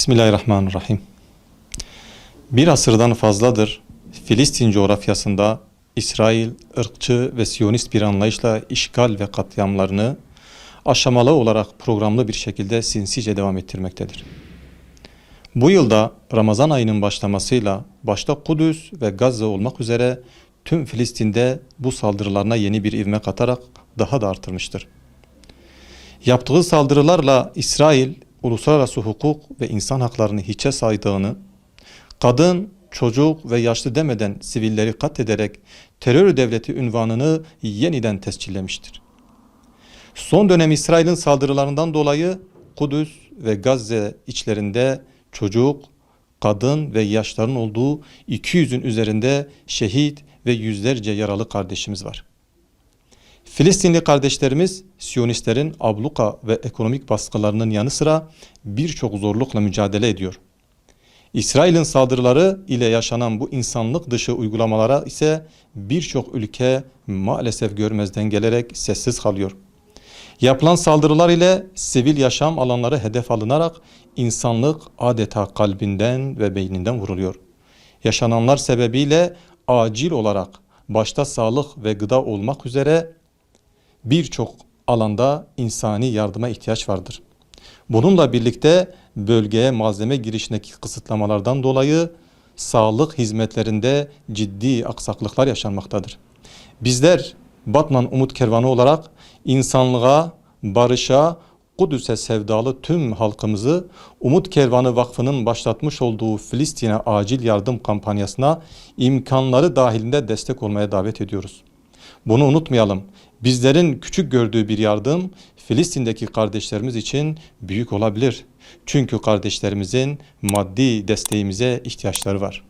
Bismillahirrahmanirrahim. Bir asırdan fazladır Filistin coğrafyasında İsrail, ırkçı ve Siyonist bir anlayışla işgal ve katliamlarını aşamalı olarak programlı bir şekilde sinsice devam ettirmektedir. Bu yılda Ramazan ayının başlamasıyla başta Kudüs ve Gazze olmak üzere tüm Filistin'de bu saldırılarına yeni bir ivme katarak daha da artırmıştır. Yaptığı saldırılarla İsrail, uluslararası hukuk ve insan haklarını hiçe saydığını, kadın, çocuk ve yaşlı demeden sivilleri katlederek terör devleti unvanını yeniden tescillemiştir. Son dönem İsrail'in saldırılarından dolayı Kudüs ve Gazze içlerinde çocuk, kadın ve yaşların olduğu 200'ün üzerinde şehit ve yüzlerce yaralı kardeşimiz var. Filistinli kardeşlerimiz Siyonistlerin abluka ve ekonomik baskılarının yanı sıra birçok zorlukla mücadele ediyor. İsrail'in saldırıları ile yaşanan bu insanlık dışı uygulamalara ise birçok ülke maalesef görmezden gelerek sessiz kalıyor. Yapılan saldırılar ile sivil yaşam alanları hedef alınarak insanlık adeta kalbinden ve beyninden vuruluyor. Yaşananlar sebebiyle acil olarak başta sağlık ve gıda olmak üzere birçok alanda insani yardıma ihtiyaç vardır. Bununla birlikte bölgeye malzeme girişindeki kısıtlamalardan dolayı sağlık hizmetlerinde ciddi aksaklıklar yaşanmaktadır. Bizler Batman Umut Kervanı olarak insanlığa, barışa, Kudüs'e sevdalı tüm halkımızı Umut Kervanı Vakfı'nın başlatmış olduğu Filistin'e acil yardım kampanyasına imkanları dahilinde destek olmaya davet ediyoruz. Bunu unutmayalım. Bizlerin küçük gördüğü bir yardım Filistin'deki kardeşlerimiz için büyük olabilir. Çünkü kardeşlerimizin maddi desteğimize ihtiyaçları var.